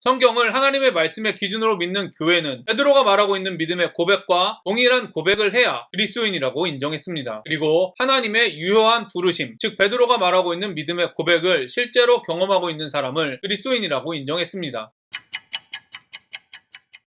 성경을 하나님의 말씀의 기준으로 믿는 교회는 베드로가 말하고 있는 믿음의 고백과 동일한 고백을 해야 그리스도인이라고 인정했습니다. 그리고 하나님의 유효한 부르심, 즉 베드로가 말하고 있는 믿음의 고백을 실제로 경험하고 있는 사람을 그리스도인이라고 인정했습니다.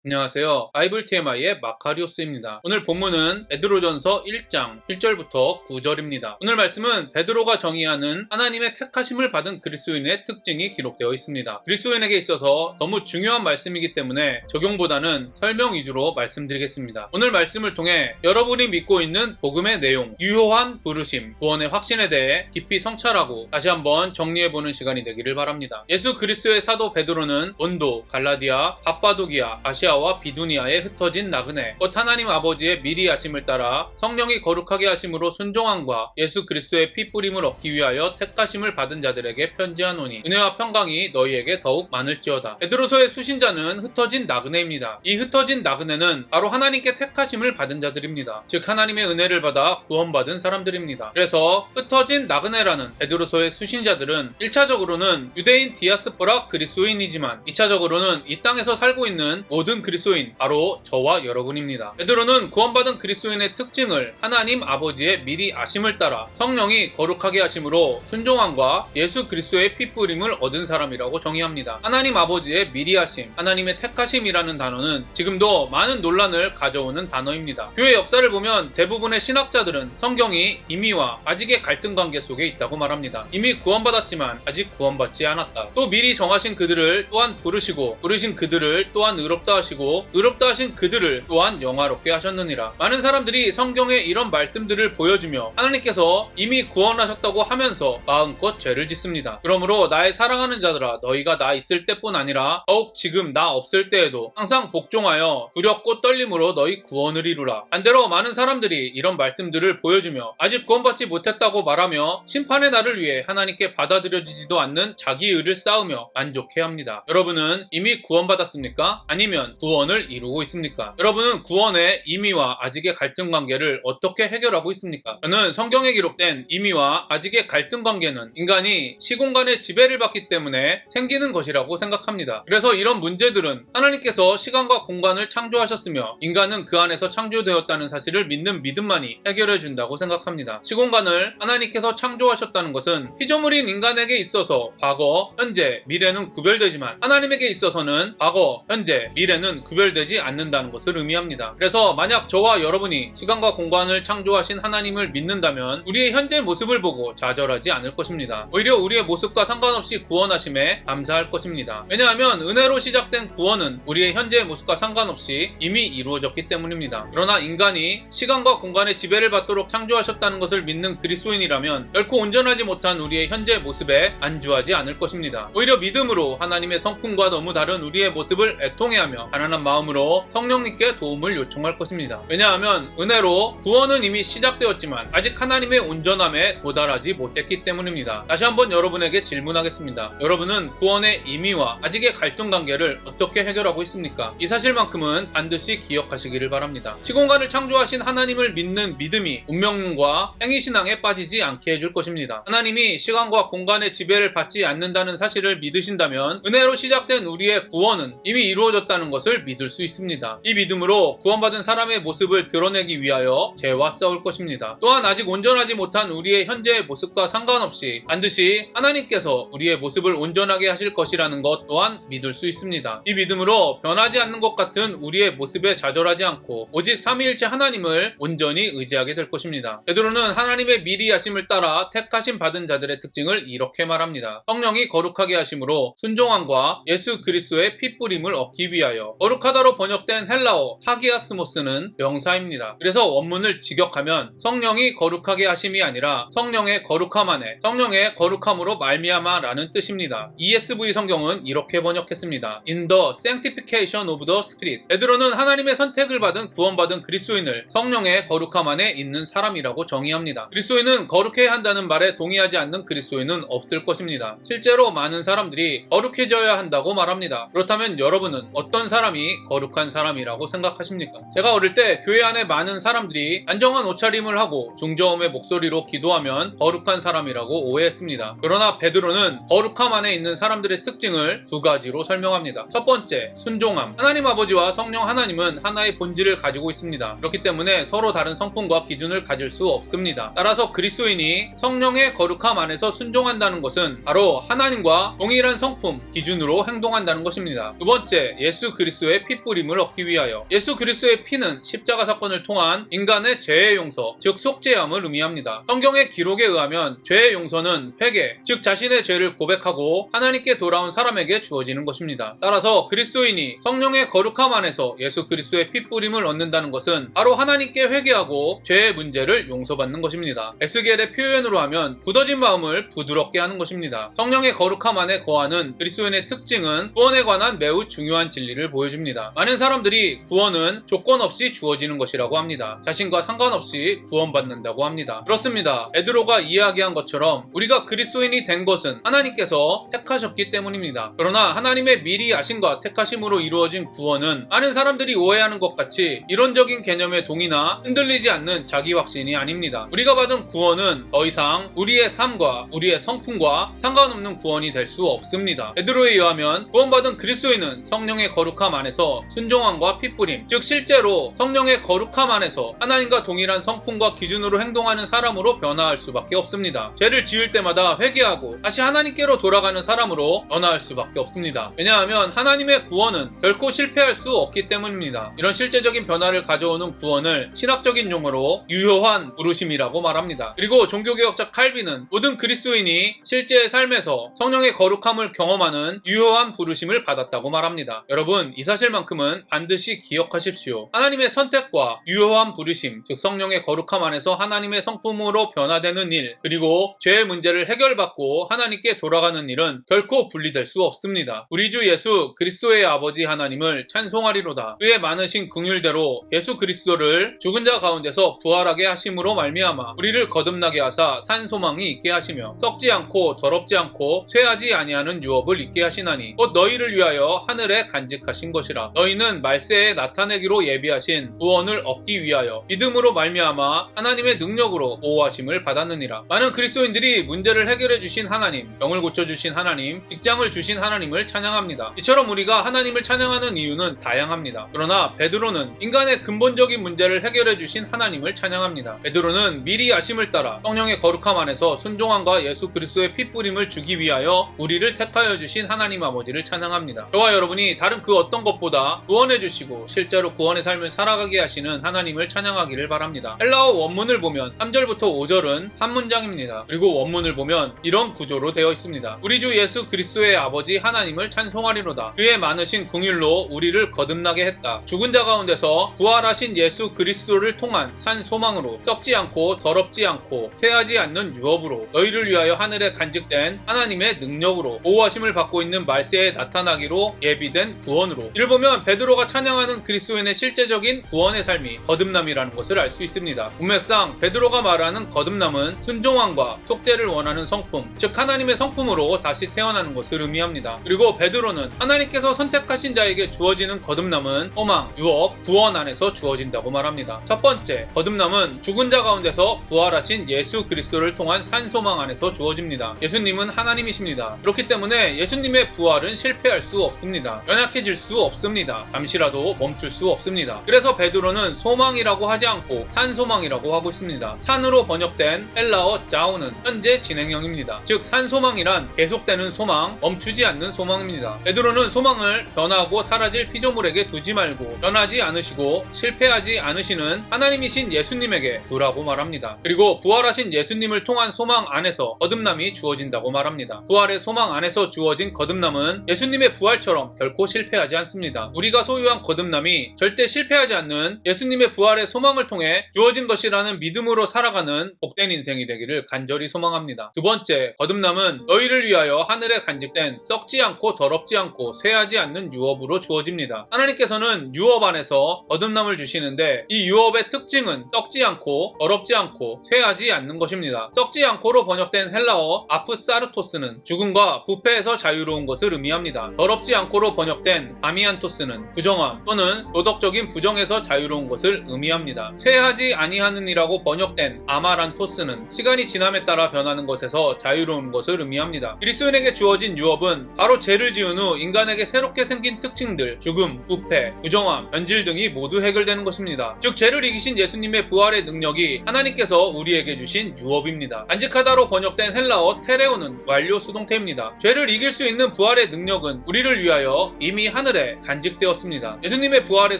안녕하세요. 바이블 TMI의 마카리오스입니다. 오늘 본문은 베드로전서 1장 1절부터 9절입니다. 오늘 말씀은 베드로가 정의하는 하나님의 택하심을 받은 그리스도인의 특징이 기록되어 있습니다. 그리스도인에게 있어서 너무 중요한 말씀이기 때문에 적용보다는 설명 위주로 말씀드리겠습니다. 오늘 말씀을 통해 여러분이 믿고 있는 복음의 내용, 유효한 부르심, 구원의 확신에 대해 깊이 성찰하고 다시 한번 정리해보는 시간이 되기를 바랍니다. 예수 그리스도의 사도 베드로는 본도, 갈라디아, 갑바도기아, 아시아와 비두니아에 흩어진 나그네, 곧 하나님 아버지의 미리 하심을 따라 성령이 거룩하게 하심으로 순종함과 예수 그리스도의 피 뿌림을 얻기 위하여 택하심을 받은 자들에게 편지하노니 은혜와 평강이 너희에게 더욱 많을지어다. 베드로서의 수신자는 흩어진 나그네입니다. 이 흩어진 나그네는 바로 하나님께 택하심을 받은 자들입니다. 즉 하나님의 은혜를 받아 구원받은 사람들입니다. 그래서 흩어진 나그네라는 베드로서의 수신자들은 1차적으로는 유대인 디아스포라 그리스도인이지만 2차적으로는 이 땅에서 살고 있는 모든 그리스도인, 바로 저와 여러분입니다. 베드로는 구원받은 그리스도인의 특징을 하나님 아버지의 미리 아심을 따라 성령이 거룩하게 하심으로 순종함과 예수 그리스도의 피 뿌림을 얻은 사람이라고 정의합니다. 하나님 아버지의 미리 하심, 하나님의 택하심이라는 단어는 지금도 많은 논란을 가져오는 단어입니다. 교회 역사를 보면 대부분의 신학자들은 성경이 이미와 아직의 갈등 관계 속에 있다고 말합니다. 이미 구원받았지만 아직 구원받지 않았다. 또 미리 정하신 그들을 또한 부르시고 부르신 그들을 또한 의롭다 하시고 의롭다 하신 그들을 또한 영화롭게 하셨느니라. 많은 사람들이 성경에 이런 말씀들을 보여주며 하나님께서 이미 구원하셨다고 하면서 마음껏 죄를 짓습니다. 그러므로 나의 사랑하는 자들아, 너희가 나 있을 때뿐 아니라 더욱 지금 나 없을 때에도 항상 복종하여 두렵고 떨림으로 너희 구원을 이루라. 반대로 많은 사람들이 이런 말씀들을 보여주며 아직 구원받지 못했다고 말하며 심판의 날을 위해 하나님께 받아들여지지도 않는 자기 의를 쌓으며 만족해합니다. 여러분은 이미 구원받았습니까? 아니면 구원을 이루고 있습니까? 여러분은 구원의 이미와 아직의 갈등 관계를 어떻게 해결하고 있습니까? 저는 성경에 기록된 이미와 아직의 갈등 관계는 인간이 시공간의 지배를 받기 때문에 생기는 것이라고 생각합니다. 그래서 이런 문제들은 하나님께서 시간과 공간을 창조하셨으며 인간은 그 안에서 창조되었다는 사실을 믿는 믿음만이 해결해 준다고 생각합니다. 시공간을 하나님께서 창조하셨다는 것은 피조물인 인간에게 있어서 과거, 현재, 미래는 구별되지만 하나님에게 있어서는 과거, 현재, 미래는 구별되지 않는다는 것을 의미합니다. 그래서 만약 저와 여러분이 시간과 공간을 창조하신 하나님을 믿는다면 우리의 현재 모습을 보고 좌절하지 않을 것입니다. 오히려 우리의 모습과 상관없이 구원하심에 감사할 것입니다. 왜냐하면 은혜로 시작된 구원은 우리의 현재의 모습과 상관없이 이미 이루어졌기 때문입니다. 그러나 인간이 시간과 공간의 지배를 받도록 창조하셨다는 것을 믿는 그리스도인이라면 결코 온전하지 못한 우리의 현재 모습에 안주하지 않을 것입니다. 오히려 믿음으로 하나님의 성품과 너무 다른 우리의 모습을 애통해하며 가난한 마음으로 성령님께 도움을 요청할 것입니다. 왜냐하면 은혜로 구원은 이미 시작되었지만 아직 하나님의 온전함에 도달하지 못했기 때문입니다. 다시 한번 여러분에게 질문하겠습니다. 여러분은 구원의 임의와 아직의 갈등 관계를 어떻게 해결하고 있습니까? 이 사실만큼은 반드시 기억하시기를 바랍니다. 시공간을 창조하신 하나님을 믿는 믿음이 운명론과 행위신앙에 빠지지 않게 해줄 것입니다. 하나님이 시간과 공간의 지배를 받지 않는다는 사실을 믿으신다면 은혜로 시작된 우리의 구원은 이미 이루어졌다는 것을 믿을 수 있습니다. 이 믿음으로 구원받은 사람의 모습을 드러내기 위하여 죄와 싸울 것입니다. 또한 아직 온전하지 못한 우리의 현재의 모습과 상관없이 반드시 하나님께서 우리의 모습을 온전하게 하실 것이라는 것 또한 믿을 수 있습니다. 이 믿음으로 변하지 않는 것 같은 우리의 모습에 좌절하지 않고 오직 삼위일체 하나님을 온전히 의지하게 될 것입니다. 베드로는 하나님의 미리 하심을 따라 택하심 받은 자들의 특징을 이렇게 말합니다. 성령이 거룩하게 하심으로 순종함과 예수 그리스도의 피 뿌림을 얻기 위하여. 거룩하다로 번역된 헬라어 하기아스모스는 명사입니다. 그래서 원문을 직역하면 성령이 거룩하게 하심이 아니라 성령의 거룩함 안에 성령의 거룩함으로 말미암아라는 뜻입니다. ESV 성경은 이렇게 번역했습니다. In the sanctification of the Spirit. 베드로는 하나님의 선택을 받은 구원받은 그리스도인을 성령의 거룩함 안에 있는 사람이라고 정의합니다. 그리스도인은 거룩해야 한다는 말에 동의하지 않는 그리스도인은 없을 것입니다. 실제로 많은 사람들이 거룩해져야 한다고 말합니다. 그렇다면 여러분은 어떤 사람 사람이 거룩한 사람이라고 생각하십니까? 제가 어릴 때 교회 안에 많은 사람들이 안정한 옷차림을 하고 중저음의 목소리로 기도하면 거룩한 사람이라고 오해했습니다. 그러나 베드로는 거룩함 안에 있는 사람들의 특징을 두 가지로 설명합니다. 첫 번째, 순종함. 하나님 아버지와 성령 하나님은 하나의 본질을 가지고 있습니다. 그렇기 때문에 서로 다른 성품과 기준을 가질 수 없습니다. 따라서 그리스도인이 성령의 거룩함 안에서 순종한다는 것은 바로 하나님과 동일한 성품, 기준으로 행동한다는 것입니다. 두 번째, 예수 그리스도의 핏부림을 얻기 위하여. 예수 그리스도의 피는 십자가 사건을 통한 인간의 죄의 용서, 즉 속죄함을 의미합니다. 성경의 기록에 의하면 죄의 용서는 회개, 즉 자신의 죄를 고백하고 하나님께 돌아온 사람에게 주어지는 것입니다. 따라서 그리스도인이 성령의 거룩함 안에서 예수 그리스도의 핏부림을 얻는다는 것은 바로 하나님께 회개하고 죄의 문제를 용서받는 것입니다. 에스겔의 표현으로 하면 굳어진 마음을 부드럽게 하는 것입니다. 성령의 거룩함 안에 거하는 그리스도인의 특징은 구원에 관한 매우 중요한 진리를 보여줍니다. 많은 사람들이 구원은 조건 없이 주어지는 것이라고 합니다. 자신과 상관없이 구원받는다고 합니다. 그렇습니다. 베드로가 이야기한 것처럼 우리가 그리스도인이 된 것은 하나님께서 택하셨기 때문입니다. 그러나 하나님의 미리 아심과 택하심으로 이루어진 구원은 많은 사람들이 오해하는 것 같이 이론적인 개념의 동의나 흔들리지 않는 자기 확신이 아닙니다. 우리가 받은 구원은 더 이상 우리의 삶과 우리의 성품과 상관없는 구원이 될 수 없습니다. 베드로에 의하면 구원받은 그리스도인은 성령의 거룩함 안에서 순종함과 핏부림, 즉 실제로 성령의 거룩함 안에서 하나님과 동일한 성품과 기준으로 행동하는 사람으로 변화할 수밖에 없습니다. 죄를 지을 때마다 회개하고 다시 하나님께로 돌아가는 사람으로 변화할 수밖에 없습니다. 왜냐하면 하나님의 구원은 결코 실패할 수 없기 때문입니다. 이런 실제적인 변화를 가져오는 구원을 신학적인 용어로 유효한 부르심이라고 말합니다. 그리고 종교개혁자 칼빈은 모든 그리스도인이 실제의 삶에서 성령의 거룩함을 경험하는 유효한 부르심을 받았다고 말합니다. 여러분, 이 사실만큼은 반드시 기억하십시오. 하나님의 선택과 유효한 부르심, 즉 성령의 거룩함 안에서 하나님의 성품으로 변화되는 일, 그리고 죄의 문제를 해결받고 하나님께 돌아가는 일은 결코 분리될 수 없습니다. 우리 주 예수 그리스도의 아버지 하나님을 찬송하리로다. 그의 많으신 긍휼대로 예수 그리스도를 죽은 자 가운데서 부활하게 하심으로 말미암아 우리를 거듭나게 하사 산 소망이 있게 하시며 썩지 않고 더럽지 않고 쇠하지 아니하는 유업을 있게 하시나니 곧 너희를 위하여 하늘에 간직하신 것이라. 너희는 말세에 나타내기로 예비하신 구원을 얻기 위하여 믿음으로 말미암아 하나님의 능력으로 보호하심을 받았느니라. 많은 그리스도인들이 문제를 해결해 주신 하나님, 병을 고쳐 주신 하나님, 직장을 주신 하나님을 찬양합니다. 이처럼 우리가 하나님을 찬양하는 이유는 다양합니다. 그러나 베드로는 인간의 근본적인 문제를 해결해 주신 하나님을 찬양합니다. 베드로는 미리 아심을 따라 성령의 거룩함 안에서 순종함과 예수 그리스도의 핏부림을 주기 위하여 우리를 택하여 주신 하나님 아버지를 찬양합니다. 저와 여러분이 다른 그 어떤 것보다 구원해 주시고 실제로 구원의 삶을 살아가게 하시는 하나님을 찬양하기를 바랍니다. 헬라어 원문을 보면 3절부터 5절은 한 문장입니다. 그리고 원문을 보면 이런 구조로 되어 있습니다. 우리 주 예수 그리스도의 아버지 하나님을 찬송하리로다. 그의 많으신 긍휼로 우리를 거듭나게 했다. 죽은 자 가운데서 부활하신 예수 그리스도를 통한 산 소망으로 썩지 않고 더럽지 않고 쇠하지 않는 유업으로 너희를 위하여 하늘에 간직된 하나님의 능력으로 보호하심을 받고 있는 말세에 나타나기로 예비된 구원으로. 이를 보면 베드로가 찬양하는 그리스도인의 실제적인 구원의 삶이 거듭남이라는 것을 알 수 있습니다. 문맥상 베드로가 말하는 거듭남은 순종함과 속죄를 원하는 성품, 즉 하나님의 성품으로 다시 태어나는 것을 의미합니다. 그리고 베드로는 하나님께서 선택하신 자에게 주어지는 거듭남은 소망, 유업, 구원 안에서 주어진다고 말합니다. 첫 번째, 거듭남은 죽은 자 가운데서 부활하신 예수 그리스도를 통한 산 소망 안에서 주어집니다. 예수님은 하나님이십니다. 그렇기 때문에 예수님의 부활은 실패할 수 없습니다. 연약해질 수 없습니다. 잠시라도 멈출 수 없습니다. 그래서 베드로는 소망이라고 하지 않고 산소망이라고 하고 있습니다. 산으로 번역된 헬라어 자오는 현재 진행형입니다. 즉 산소망이란 계속되는 소망, 멈추지 않는 소망입니다. 베드로는 소망을 변하고 사라질 피조물에게 두지 말고 변하지 않으시고 실패하지 않으시는 하나님이신 예수님에게 두라고 말합니다. 그리고 부활하신 예수님을 통한 소망 안에서 거듭남이 주어진다고 말합니다. 부활의 소망 안에서 주어진 거듭남은 예수님의 부활처럼 결코 실패하지 않습니다. 우리가 소유한 거듭남이 절대 실패하지 않는 예수님의 부활의 소망을 통해 주어진 것이라는 믿음으로 살아가는 복된 인생이 되기를 간절히 소망합니다. 두 번째, 거듭남은 너희를 위하여 하늘에 간직된 썩지 않고 더럽지 않고 쇠하지 않는 유업으로 주어집니다. 하나님께서는 유업 안에서 거듭남을 주시는데 이 유업의 특징은 썩지 않고 더럽지 않고 쇠하지 않는 것입니다. 썩지 않고로 번역된 헬라어 아프사르토스는 죽음과 부패에서 자유로운 것을 의미합니다. 더럽지 않고로 번역된 아미안토스는 부정함 또는 도덕적인 부정에서 자유로운 것을 의미합니다. 쇠하지 아니하는 이라고 번역된 아마란토스는 시간이 지남에 따라 변하는 것에서 자유로운 것을 의미합니다. 그리스도인에게 주어진 유업은 바로 죄를 지은 후 인간에게 새롭게 생긴 특징들, 죽음, 부패, 부정함, 변질 등이 모두 해결되는 것입니다. 즉 죄를 이기신 예수님의 부활의 능력이 하나님께서 우리에게 주신 유업입니다. 간직하다로 번역된 헬라어 테레오는 완료 수동태입니다. 죄를 이길 수 있는 부활의 능력은 우리를 위하여 이미 하늘에 간직되었습니다. 예수님의 부활의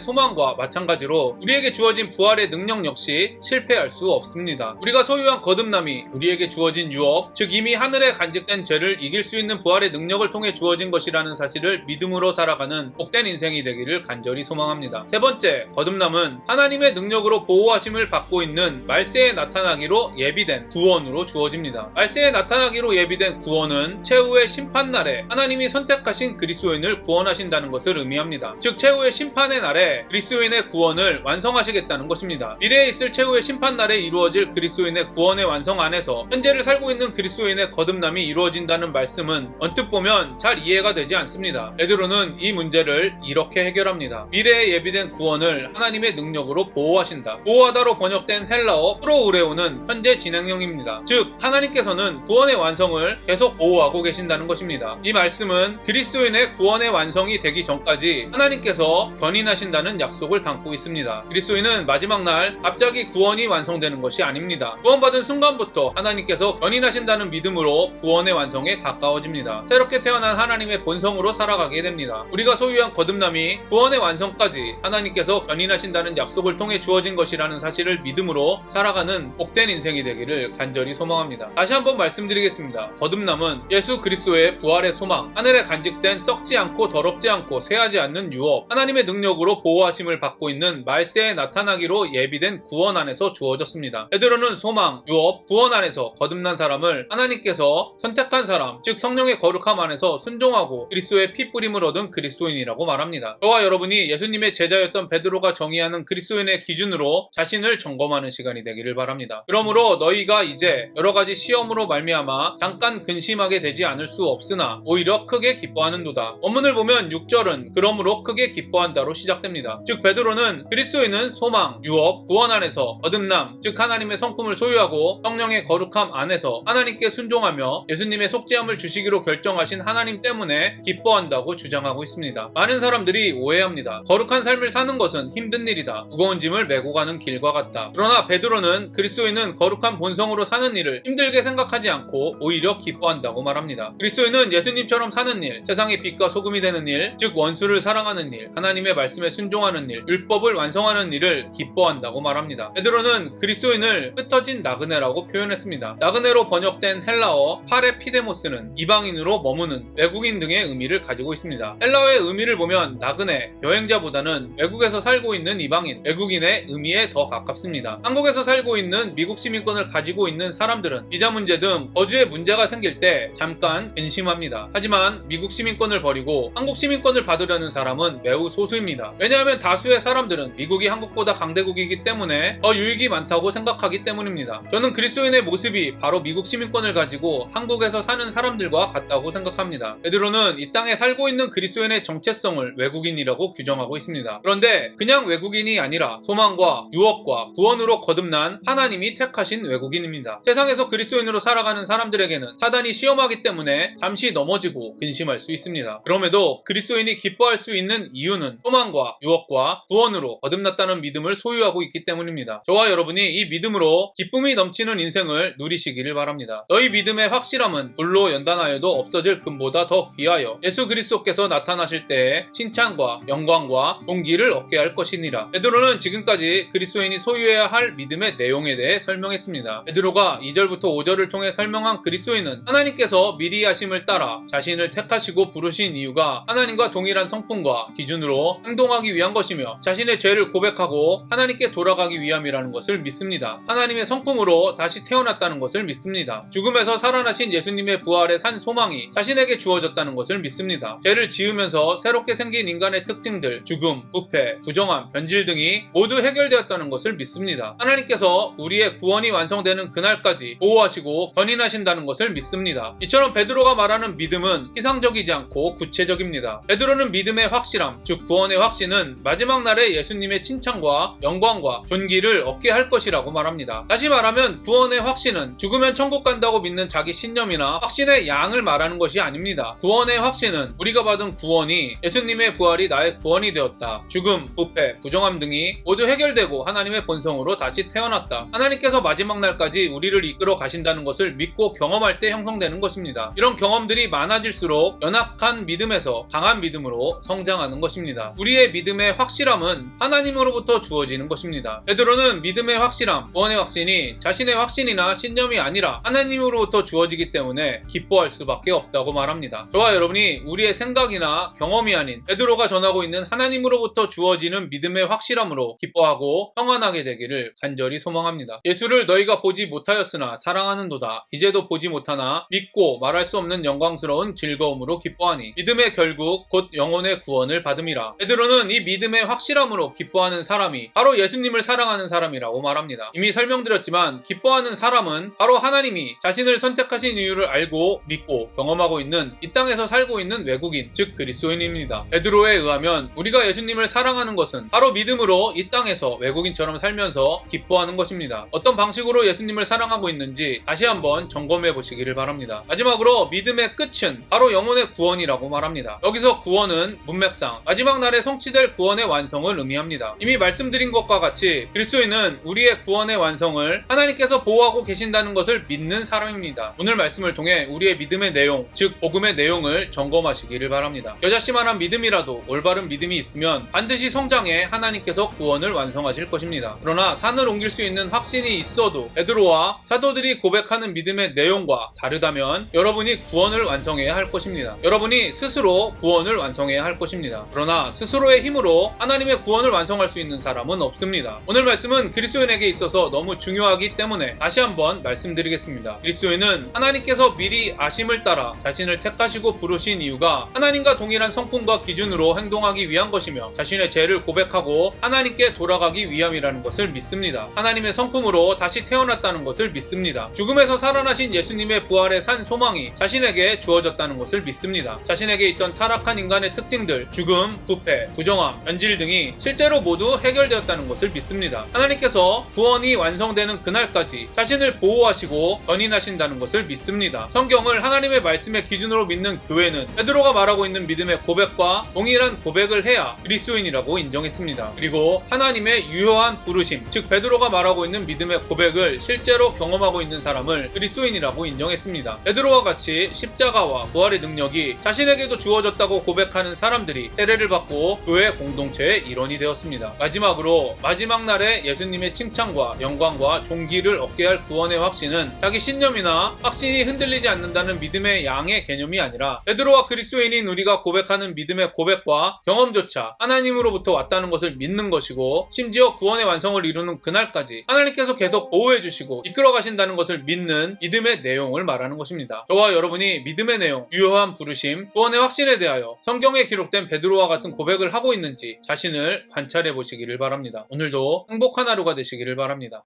소망과 마찬가지로 우리에게 주어진 부활의 능력 역시 실패할 수 없습니다. 우리가 소유한 거듭남이 우리에게 주어진 유업, 즉 이미 하늘에 간직된 죄를 이길 수 있는 부활의 능력을 통해 주어진 것이라는 사실을 믿음으로 살아가는 복된 인생이 되기를 간절히 소망합니다. 세 번째, 거듭남은 하나님의 능력으로 보호하심을 받고 있는 말세에 나타나기로 예비된 구원으로 주어집니다. 말세에 나타나기로 예비된 구원은 최후의 심판날에 하나님이 선택하신 그리스도인을 구원하신다는 것을 의미합니다. 즉 최후의 심판의 날에 그리스도인의 구원을 완성하시겠다는 것입니다. 미래에 있을 최후의 심판날에 이루어질 그리스도인의 구원의 완성 안에서 현재를 살고 있는 그리스도인의 거듭남이 이루어진다는 말씀은 언뜻 보면 잘 이해가 되지 않습니다. 베드로는 이 문제를 이렇게 해결합니다. 미래에 예비된 구원을 하나님의 능력으로 보호하신다. 보호하다로 번역된 헬라어 프로우레오는 현재 진행형입니다. 즉 하나님께서는 구원의 완성을 계속 보호하고 계신다는 것입니다. 이 말씀은 그리스도인의 구원의 완성이 되기 전까지 하나님께서 견인하신다는 약속을 담고 있습니다. 그리스도인은 마지막 날 갑자기 구원이 완성되는 것이 아닙니다. 구원받은 순간부터 하나님께서 견인하신다는 믿음으로 구원의 완성에 가까워집니다. 새롭게 태어난 하나님의 본성으로 살아가게 됩니다. 우리가 소유한 거듭남이 구원의 완성까지 하나님께서 견인하신다는 약속을 통해 주어진 것이라는 사실을 믿음으로 살아가는 복된 인생이 되기를 간절히 소망합니다. 다시 한번 말씀드리겠습니다. 거듭남은 예수 그리스도의 부활의 소망, 하늘에 간직된 썩지 않고 더럽지 않고 쇠하지 않는 유업, 하나님의 능력으로 보호하심을 받고 있는 말세에 나타나기로 예비된 구원 안에서 주어졌습니다. 베드로는 소망, 유업, 구원 안에서 거듭난 사람을 하나님께서 선택한 사람, 즉 성령의 거룩함 안에서 순종하고 그리스도의 피 뿌림을 얻은 그리스도인이라고 말합니다. 저와 여러분이 예수님의 제자였던 베드로가 정의하는 그리스도인의 기준으로 자신을 점검하는 시간이 되기를 바랍니다. 그러므로 너희가 이제 여러가지 시험으로 말미암아 잠깐 근심하게 되지 않을 수 없으나 오히려 크게 기뻐하는도다. 원문을 보면 6절은 그러므로 크게 기뻐한다로 시작됩니다. 즉 베드로는 그리스도인은 소망, 유업, 구원 안에서 거듭남, 즉 하나님의 성품을 소유하고 성령의 거룩함 안에서 하나님께 순종하며 예수님의 속죄함을 주시기로 결정하신 하나님 때문에 기뻐한다고 주장하고 있습니다. 많은 사람들이 오해합니다. 거룩한 삶을 사는 것은 힘든 일이다. 무거운 짐을 메고 가는 길과 같다. 그러나 베드로는 그리스도인은 거룩한 본성으로 사는 일을 힘들게 생각하지 않고 오히려 기뻐한다고 말합니다. 그리스도인은 예수님처럼 사는 일, 세상의 빛과 소금이 되는 일, 즉 원수를 사랑하는 일, 하나님의 말씀에 순종하는 일, 율법을 완성하는 일을 기뻐한다고 말합니다. 베드로는 그리스도인을 흩어진 나그네라고 표현했습니다. 나그네로 번역된 헬라어 파레피데모스는 이방인으로 머무는 외국인 등의 의미를 가지고 있습니다. 헬라어의 의미를 보면 나그네, 여행자보다는 외국에서 살고 있는 이방인, 외국인의 의미에 더 가깝습니다. 한국에서 살고 있는 미국 시민권을 가지고 있는 사람들은 비자 문제 등 거주에 문제가 생길 때 잠깐 근심합니다. 하지만 미국 시민권을 버리고 한국 시민권을 받으려는 사람은 매우 소수입니다. 왜냐하면 다수의 사람들은 미국이 한국보다 강대국이기 때문에 더 유익이 많다고 생각하기 때문입니다. 저는 그리스도인의 모습이 바로 미국 시민권을 가지고 한국에서 사는 사람들과 같다고 생각합니다. 베드로는 이 땅에 살고 있는 그리스도인의 정체성을 외국인이라고 규정하고 있습니다. 그런데 그냥 외국인이 아니라 소망과 유업과 구원으로 거듭난 하나님이 택하신 외국인입니다. 세상에서 그리스도인으로 살아가는 사람들에게는 사단이 시험하기 때문에 잠시 넘어지고 근심할 수 있습니다. 그럼에도 그리스도인이 기뻐할 수 있는 이유는 소망과 유업과 구원으로 거듭났다는 믿음을 소유하고 있기 때문입니다. 저와 여러분이 이 믿음으로 기쁨이 넘치는 인생을 누리시기를 바랍니다. 너희 믿음의 확실함은 불로 연단하여도 없어질 금보다 더 귀하여 예수 그리스도께서 나타나실 때에 칭찬과 영광과 동기를 얻게 할 것이니라. 베드로는 지금까지 그리스도인이 소유해야 할 믿음의 내용에 대해 설명했습니다. 베드로가 2절부터 5절을 통해 설명한 그리스도인은 하나님께서 미리 하심을 따라 자신을 택하시고 부르신 이유가 하나님과 동일한 성품과 기준으로 행동하기 위한 것이며 자신의 죄를 고백하고 하나님께 돌아가기 위함이라는 것을 믿습니다. 하나님의 성품으로 다시 태어났다는 것을 믿습니다. 죽음에서 살아나신 예수님의 부활의 산 소망이 자신에게 주어졌다는 것을 믿습니다. 죄를 지으면서 새롭게 생긴 인간의 특징들, 죽음, 부패, 부정함, 변질 등이 모두 해결되었다는 것을 믿습니다. 하나님께서 우리의 구원이 완성되는 그날까지 보호하시고 견인하신다는 것을 믿습니다. 이처럼 베드로가 말하는 믿음은 피상적이지 않고 구체적입니다. 베드로는 이루는 믿음의 확실함, 즉 구원의 확신은 마지막 날에 예수님의 칭찬과 영광과 존귀를 얻게 할 것이라고 말합니다. 다시 말하면 구원의 확신은 죽으면 천국 간다고 믿는 자기 신념이나 확신의 양을 말하는 것이 아닙니다. 구원의 확신은 우리가 받은 구원이 예수님의 부활이 나의 구원이 되었다. 죽음, 부패, 부정함 등이 모두 해결되고 하나님의 본성으로 다시 태어났다. 하나님께서 마지막 날까지 우리를 이끌어 가신다는 것을 믿고 경험할 때 형성되는 것입니다. 이런 경험들이 많아질수록 연약한 믿음에서 강한 믿음으로 성장하는 것입니다. 우리의 믿음의 확실함은 하나님으로부터 주어지는 것입니다. 베드로는 믿음의 확실함, 구원의 확신이 자신의 확신이나 신념이 아니라 하나님으로부터 주어지기 때문에 기뻐할 수밖에 없다고 말합니다. 저와 여러분이 우리의 생각이나 경험이 아닌 베드로가 전하고 있는 하나님으로부터 주어지는 믿음의 확실함으로 기뻐하고 평안하게 되기를 간절히 소망합니다. 예수를 너희가 보지 못하였으나 사랑하는도다. 이제도 보지 못하나 믿고 말할 수 없는 영광스러운 즐거움으로 기뻐하니 믿음의 결국 곧 영혼의 구원을 받음이라. 베드로는 이 믿음의 확실함으로 기뻐하는 사람이 바로 예수님을 사랑하는 사람이라고 말합니다. 이미 설명드렸지만 기뻐하는 사람은 바로 하나님이 자신을 선택하신 이유를 알고 믿고 경험하고 있는 이 땅에서 살고 있는 외국인, 즉 그리스도인입니다. 베드로에 의하면 우리가 예수님을 사랑하는 것은 바로 믿음으로 이 땅에서 외국인처럼 살면서 기뻐하는 것입니다. 어떤 방식으로 예수님을 사랑하고 있는지 다시 한번 점검해 보시기를 바랍니다. 마지막으로 믿음의 끝은 바로 영혼의 구원이라고 말합니다. 여기서 구원은 문맥상 마지막 날에 성취될 구원의 완성을 의미합니다. 이미 말씀드린 것과 같이 그리스도인은 우리의 구원의 완성을 하나님께서 보호하고 계신다는 것을 믿는 사람입니다. 오늘 말씀을 통해 우리의 믿음의 내용, 즉 복음의 내용을 점검하시기를 바랍니다. 여자씨만한 믿음이라도 올바른 믿음이 있으면 반드시 성장해 하나님께서 구원을 완성하실 것입니다. 그러나 산을 옮길 수 있는 확신이 있어도 베드로와 사도들이 고백하는 믿음의 내용과 다르다면 여러분이 구원을 완성해야 할 것입니다. 여러분이 스스로 구원을 완성해야 할 것입니다. 그러나 스스로의 힘으로 하나님의 구원을 완성할 수 있는 사람은 없습니다. 오늘 말씀은 그리스도인에게 있어서 너무 중요하기 때문에 다시 한번 말씀드리겠습니다. 그리스도인은 하나님께서 미리 아심을 따라 자신을 택하시고 부르신 이유가 하나님과 동일한 성품과 기준으로 행동하기 위한 것이며 자신의 죄를 고백하고 하나님께 돌아가기 위함이라는 것을 믿습니다. 하나님의 성품으로 다시 태어났다는 것을 믿습니다. 죽음에서 살아나신 예수님의 부활의 산 소망이 자신에게 주어졌다는 것을 믿습니다. 자신에게 있던 타락한 인간의 특징들, 죽음, 부패, 부정함, 변질 등이 실제로 모두 해결되었다는 것을 믿습니다. 하나님께서 구원이 완성되는 그날까지 자신을 보호하시고 견인하신다는 것을 믿습니다. 성경을 하나님의 말씀의 기준으로 믿는 교회는 베드로가 말하고 있는 믿음의 고백과 동일한 고백을 해야 그리스도인이라고 인정했습니다. 그리고 하나님의 유효한 부르심, 즉 베드로가 말하고 있는 믿음의 고백을 실제로 경험하고 있는 사람을 그리스도인이라고 인정했습니다. 베드로와 같이 십자가와 부활의 능력이 자신에게도 주어졌다고 고백하는 사람들이 세례를 받고 교회 공동체의 일원이 되었습니다. 마지막으로 마지막 날에 예수님의 칭찬과 영광과 존귀를 얻게 할 구원의 확신은 자기 신념이나 확신이 흔들리지 않는다는 믿음의 양의 개념이 아니라 베드로와 그리스도인인 우리가 고백하는 믿음의 고백과 경험조차 하나님으로부터 왔다는 것을 믿는 것이고 심지어 구원의 완성을 이루는 그날까지 하나님께서 계속 보호해 주시고 이끌어 가신다는 것을 믿는 믿음의 내용을 말하는 것입니다. 저와 여러분이 믿음의 내용, 유효한 부르심, 구원의 확신에 대하여 성경에 기록된 베드로와 같은 고백을 하고 있는지 자신을 관찰해 보시기를 바랍니다. 오늘도 행복한 하루가 되시기를 바랍니다.